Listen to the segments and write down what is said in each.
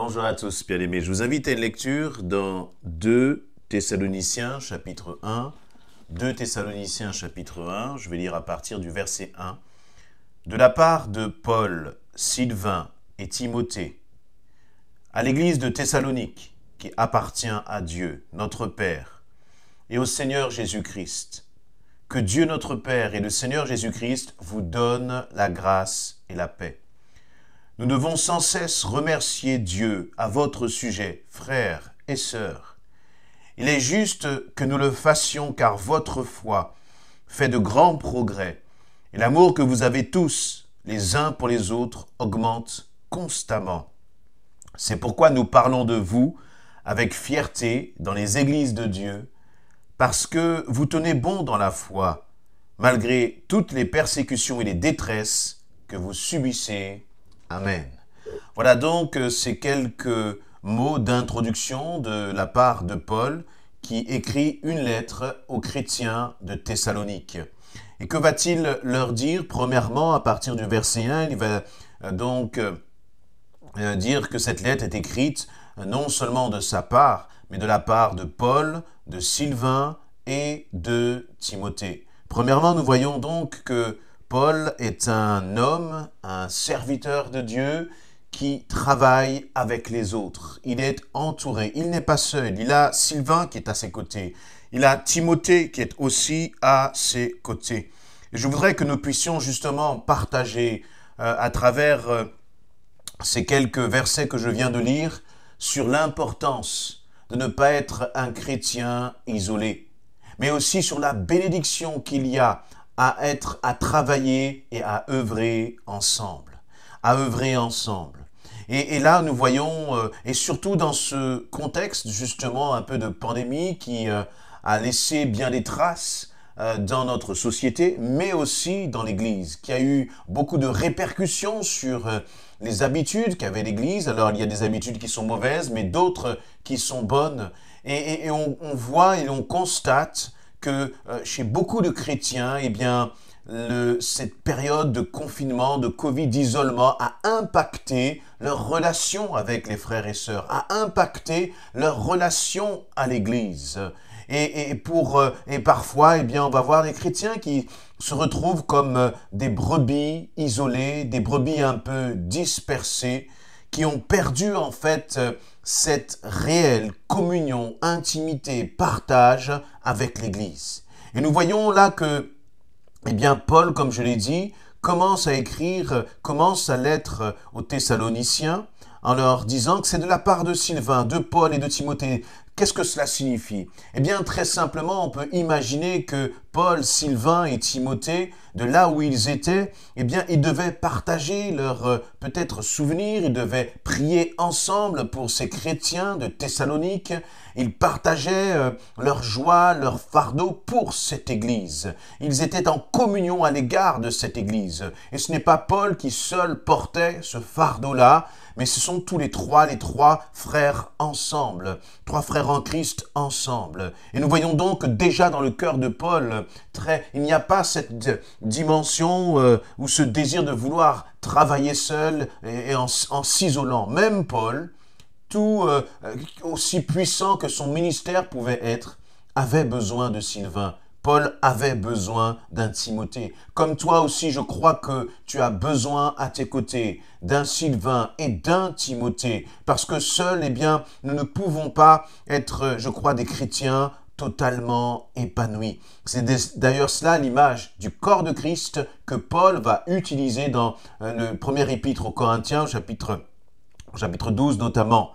Bonjour à tous, bien-aimés. Je vous invite à une lecture dans 2 Thessaloniciens, chapitre 1. 2 Thessaloniciens, chapitre 1, je vais lire à partir du verset 1. De la part de Paul, Sylvain et Timothée, à l'église de Thessalonique, qui appartient à Dieu, notre Père, et au Seigneur Jésus-Christ, que Dieu notre Père et le Seigneur Jésus-Christ vous donnent la grâce et la paix. Nous devons sans cesse remercier Dieu à votre sujet, frères et sœurs. Il est juste que nous le fassions car votre foi fait de grands progrès et l'amour que vous avez tous, les uns pour les autres, augmente constamment. C'est pourquoi nous parlons de vous avec fierté dans les églises de Dieu, parce que vous tenez bon dans la foi, malgré toutes les persécutions et les détresses que vous subissez. Amen. Voilà donc ces quelques mots d'introduction de la part de Paul qui écrit une lettre aux chrétiens de Thessalonique. Et que va-t-il leur dire? Premièrement, à partir du verset 1, il va donc dire que cette lettre est écrite non seulement de sa part, mais de la part de Paul, de Sylvain et de Timothée. Premièrement, nous voyons donc que Paul est un homme, un serviteur de Dieu qui travaille avec les autres. Il est entouré, il n'est pas seul. Il a Sylvain qui est à ses côtés. Il a Timothée qui est aussi à ses côtés. Et je voudrais que nous puissions justement partager à travers ces quelques versets que je viens de lire sur l'importance de ne pas être un chrétien isolé, mais aussi sur la bénédiction qu'il y a à travailler et à œuvrer ensemble. Et là, nous voyons, et surtout dans ce contexte justement un peu de pandémie qui a laissé bien des traces dans notre société, mais aussi dans l'Église, qui a eu beaucoup de répercussions sur les habitudes qu'avait l'Église. Alors, il y a des habitudes qui sont mauvaises, mais d'autres qui sont bonnes. Et on voit et on constate que chez beaucoup de chrétiens, eh bien, cette période de confinement, de Covid, d'isolement a impacté leur relation avec les frères et sœurs, a impacté leur relation à l'Église. Et parfois, eh bien, on va voir des chrétiens qui se retrouvent comme des brebis isolées, des brebis un peu dispersées, qui ont perdu en fait cette réelle communion, intimité, partage avec l'Église. Et nous voyons là que, eh bien, Paul, comme je l'ai dit, commence sa lettre aux Thessaloniciens en leur disant que c'est de la part de Sylvain, de Paul et de Timothée. Qu'est-ce que cela signifie? Eh bien, très simplement, on peut imaginer que Paul, Sylvain et Timothée, de là où ils étaient, eh bien, ils devaient partager leurs peut-être souvenirs, ils devaient prier ensemble pour ces chrétiens de Thessalonique. Ils partageaient leur joie, leur fardeau pour cette Église. Ils étaient en communion à l'égard de cette Église. Et ce n'est pas Paul qui seul portait ce fardeau-là, mais ce sont tous les trois frères ensemble, 3 frères en Christ ensemble. Et nous voyons donc que déjà dans le cœur de Paul, il n'y a pas cette dimension ou ce désir de vouloir travailler seul et en s'isolant. Même Paul, tout aussi puissant que son ministère pouvait être, avait besoin de Sylvain. Paul avait besoin d'un Timothée. Comme toi aussi, je crois que tu as besoin à tes côtés d'un Sylvain et d'un Timothée. Parce que seuls, eh bien, nous ne pouvons pas être, je crois, des chrétiens totalement épanouis. C'est d'ailleurs cela l'image du corps de Christ que Paul va utiliser dans le premier épître aux Corinthiens, chapitre 12 notamment.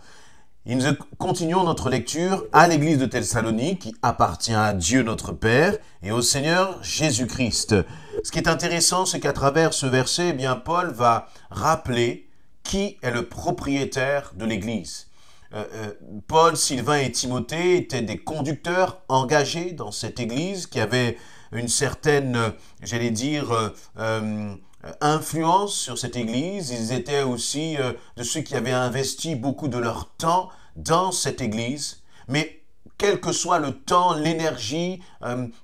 Et nous continuons notre lecture à l'église de Thessalonique qui appartient à Dieu notre Père et au Seigneur Jésus-Christ. Ce qui est intéressant, c'est qu'à travers ce verset, eh bien, Paul va rappeler qui est le propriétaire de l'église. Paul, Sylvain et Timothée étaient des conducteurs engagés dans cette église qui avait une certaine, j'allais dire, influence sur cette église. Ils étaient aussi de ceux qui avaient investi beaucoup de leur temps dans cette église. Mais quel que soit le temps, l'énergie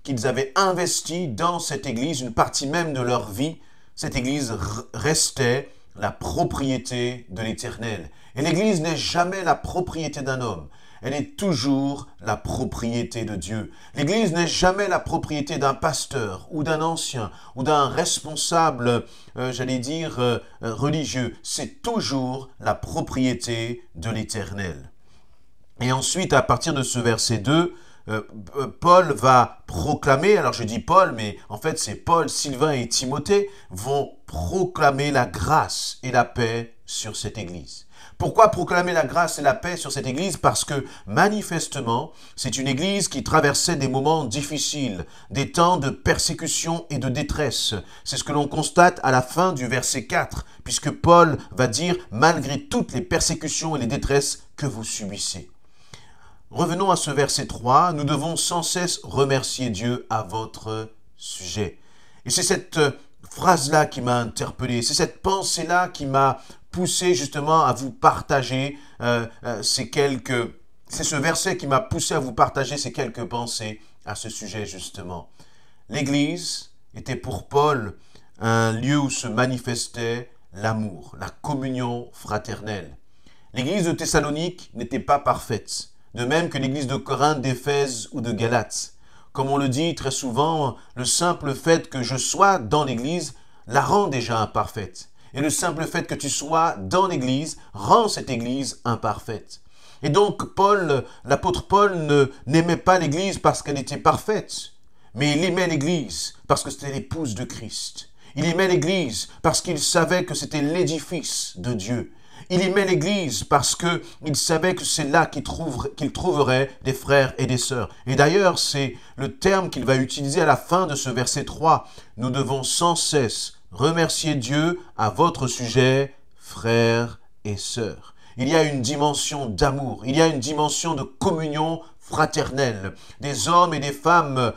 qu'ils avaient investi dans cette église, une partie même de leur vie, cette église restait la propriété de l'Éternel. Et l'Église n'est jamais la propriété d'un homme. Elle est toujours la propriété de Dieu. L'Église n'est jamais la propriété d'un pasteur ou d'un ancien ou d'un responsable, religieux. C'est toujours la propriété de l'Éternel. Et ensuite, à partir de ce verset 2, Paul va proclamer, alors je dis Paul, mais en fait c'est Paul, Sylvain et Timothée vont proclamer la grâce et la paix sur cette Église. Pourquoi proclamer la grâce et la paix sur cette Église? Parce que manifestement, c'est une Église qui traversait des moments difficiles, des temps de persécution et de détresse. C'est ce que l'on constate à la fin du verset 4, puisque Paul va dire « malgré toutes les persécutions et les détresses que vous subissez ». Revenons à ce verset 3, nous devons sans cesse remercier Dieu à votre sujet. Et c'est cette phrase-là qui m'a interpellé, c'est cette pensée-là qui m'a poussé justement à vous partager c'est ce verset qui m'a poussé à vous partager ces quelques pensées à ce sujet justement. L'Église était pour Paul un lieu où se manifestait l'amour, la communion fraternelle. L'Église de Thessalonique n'était pas parfaite, de même que l'Église de Corinthe, d'Éphèse ou de Galate. Comme on le dit très souvent, le simple fait que je sois dans l'Église la rend déjà imparfaite. Et le simple fait que tu sois dans l'Église rend cette Église imparfaite. Et donc l'apôtre Paul n'aimait pas l'Église parce qu'elle était parfaite, mais il aimait l'Église parce que c'était l'épouse de Christ. Il aimait l'Église parce qu'il savait que c'était l'édifice de Dieu. Il aimait l'Église parce qu'il savait que c'est là qu'il trouverait des frères et des sœurs. Et d'ailleurs, c'est le terme qu'il va utiliser à la fin de ce verset 3. Nous devons sans cesse remercier Dieu à votre sujet, frères et sœurs. Il y a une dimension d'amour, il y a une dimension de communion fraternelle. Des hommes et des femmes,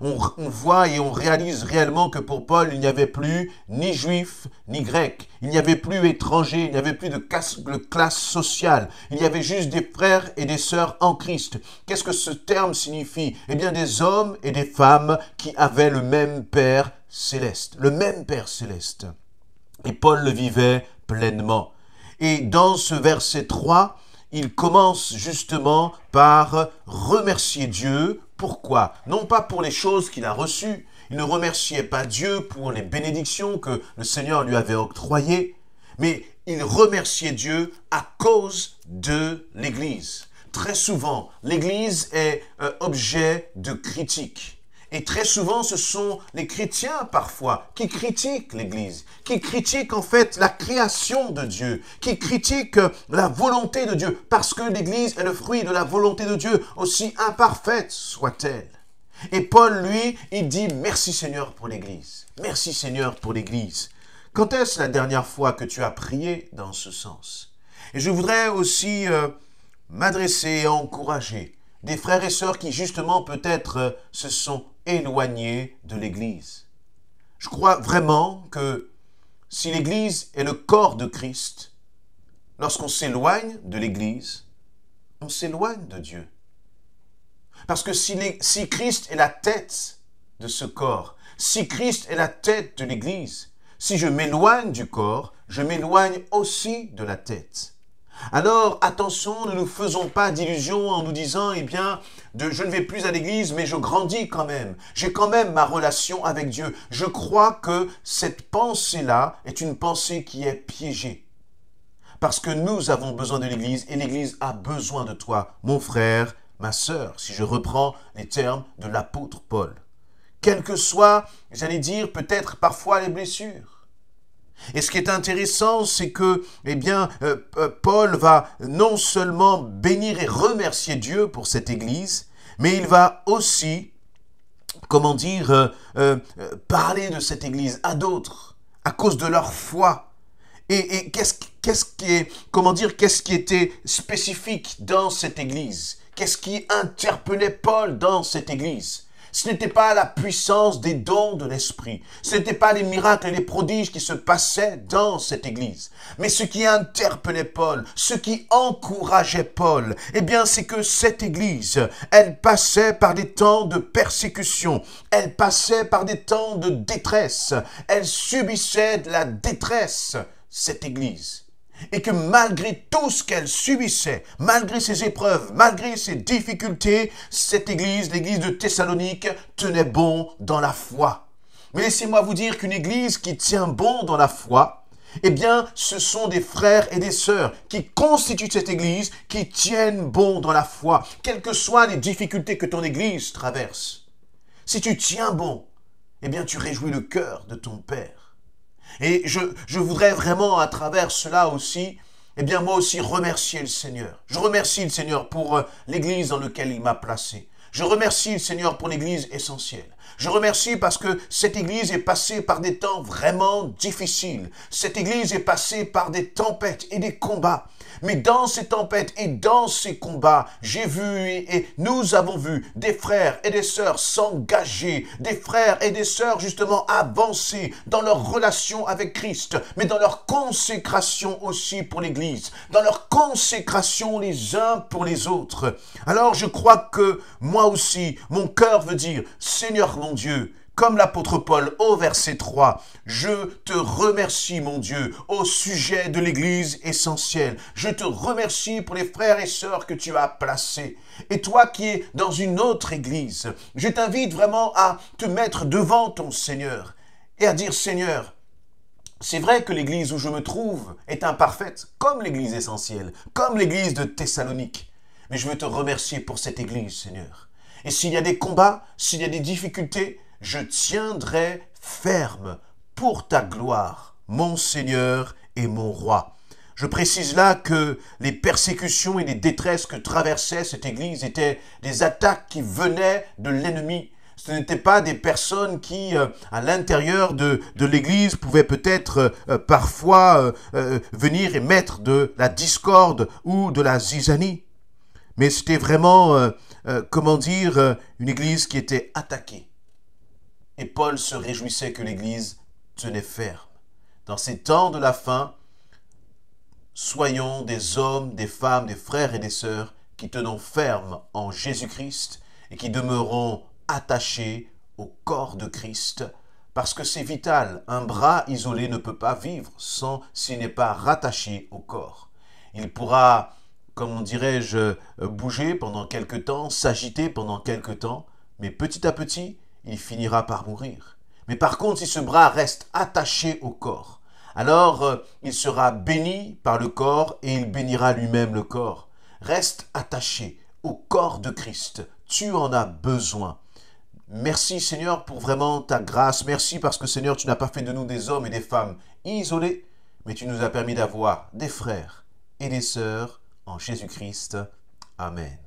on voit et on réalise réellement que pour Paul, il n'y avait plus ni juif ni grec. Il n'y avait plus étrangers, il n'y avait plus de classe sociale. Il y avait juste des frères et des sœurs en Christ. Qu'est-ce que ce terme signifie? Eh bien, des hommes et des femmes qui avaient le même Père céleste. Le même Père céleste. Et Paul le vivait pleinement. Et dans ce verset 3, il commence justement par remercier Dieu. Pourquoi? Non pas pour les choses qu'il a reçues. Il ne remerciait pas Dieu pour les bénédictions que le Seigneur lui avait octroyées, mais il remerciait Dieu à cause de l'Église. Très souvent, l'Église est objet de critique. Et très souvent, ce sont les chrétiens parfois qui critiquent l'Église, qui critiquent en fait la création de Dieu, qui critiquent la volonté de Dieu, parce que l'Église est le fruit de la volonté de Dieu, aussi imparfaite soit-elle. Et Paul, lui, il dit « Merci Seigneur pour l'Église. Merci Seigneur pour l'Église. » Quand est-ce la dernière fois que tu as prié dans ce sens? Et je voudrais aussi m'adresser et encourager des frères et sœurs qui justement peut-être se sont éloignés de l'Église. Je crois vraiment que si l'Église est le corps de Christ, lorsqu'on s'éloigne de l'Église, on s'éloigne de Dieu. Parce que si Christ est la tête de ce corps, si Christ est la tête de l'Église, si je m'éloigne du corps, je m'éloigne aussi de la tête. Alors, attention, ne nous faisons pas d'illusions en nous disant, eh bien, je ne vais plus à l'église, mais je grandis quand même. J'ai quand même ma relation avec Dieu. Je crois que cette pensée-là est une pensée qui est piégée. Parce que nous avons besoin de l'église et l'église a besoin de toi, mon frère, ma sœur, si je reprends les termes de l'apôtre Paul. Quelles que soient, j'allais dire, peut-être parfois les blessures. Et ce qui est intéressant, c'est que, Paul va non seulement bénir et remercier Dieu pour cette Église, mais il va aussi, parler de cette Église à d'autres, à cause de leur foi. Et qu'est-ce qui était spécifique dans cette Église? Qu'est-ce qui interpellait Paul dans cette Église? Ce n'était pas la puissance des dons de l'Esprit. Ce n'étaient pas les miracles et les prodiges qui se passaient dans cette église. Mais ce qui interpellait Paul, ce qui encourageait Paul, eh bien, c'est que cette église, elle passait par des temps de persécution. Elle passait par des temps de détresse. Elle subissait de la détresse, cette église. Et que malgré tout ce qu'elle subissait, malgré ses épreuves, malgré ses difficultés, cette église, l'église de Thessalonique, tenait bon dans la foi. Mais laissez-moi vous dire qu'une église qui tient bon dans la foi, eh bien, ce sont des frères et des sœurs qui constituent cette église, qui tiennent bon dans la foi, quelles que soient les difficultés que ton église traverse. Si tu tiens bon, eh bien, tu réjouis le cœur de ton Père. Et je voudrais vraiment, à travers cela aussi, eh bien moi aussi remercier le Seigneur. Je remercie le Seigneur pour l'église dans laquelle il m'a placé. Je remercie le Seigneur pour l'église essentielle. Je remercie parce que cette église est passée par des temps vraiment difficiles. Cette église est passée par des tempêtes et des combats. Mais dans ces tempêtes et dans ces combats, j'ai vu et nous avons vu des frères et des sœurs s'engager, des frères et des sœurs justement avancer dans leur relation avec Christ, mais dans leur consécration aussi pour l'Église, dans leur consécration les uns pour les autres. Alors je crois que moi aussi, mon cœur veut dire, Seigneur mon Dieu, comme l'apôtre Paul au verset 3, « Je te remercie, mon Dieu, au sujet de l'Église essentielle. Je te remercie pour les frères et sœurs que tu as placés. Et toi qui es dans une autre Église, je t'invite vraiment à te mettre devant ton Seigneur et à dire, Seigneur, c'est vrai que l'Église où je me trouve est imparfaite, comme l'Église essentielle, comme l'Église de Thessalonique. Mais je veux te remercier pour cette Église, Seigneur. Et s'il y a des combats, s'il y a des difficultés, je tiendrai ferme pour ta gloire, mon Seigneur et mon Roi. Je précise là que les persécutions et les détresses que traversait cette église étaient des attaques qui venaient de l'ennemi. Ce n'étaient pas des personnes qui, à l'intérieur de l'église, pouvaient peut-être parfois venir et mettre de la discorde ou de la zizanie. Mais c'était vraiment, une église qui était attaquée. Et Paul se réjouissait que l'Église tenait ferme. Dans ces temps de la fin, soyons des hommes, des femmes, des frères et des sœurs qui tenons ferme en Jésus-Christ et qui demeurons attachés au corps de Christ, parce que c'est vital. Un bras isolé ne peut pas vivre s'il n'est pas rattaché au corps. Il pourra, comment dirais-je, bouger pendant quelque temps, s'agiter pendant quelque temps, mais petit à petit, il finira par mourir. Mais par contre, si ce bras reste attaché au corps, alors il sera béni par le corps et il bénira lui-même le corps. Reste attaché au corps de Christ. Tu en as besoin. Merci Seigneur pour vraiment ta grâce. Merci parce que Seigneur, tu n'as pas fait de nous des hommes et des femmes isolés, mais tu nous as permis d'avoir des frères et des sœurs en Jésus-Christ. Amen.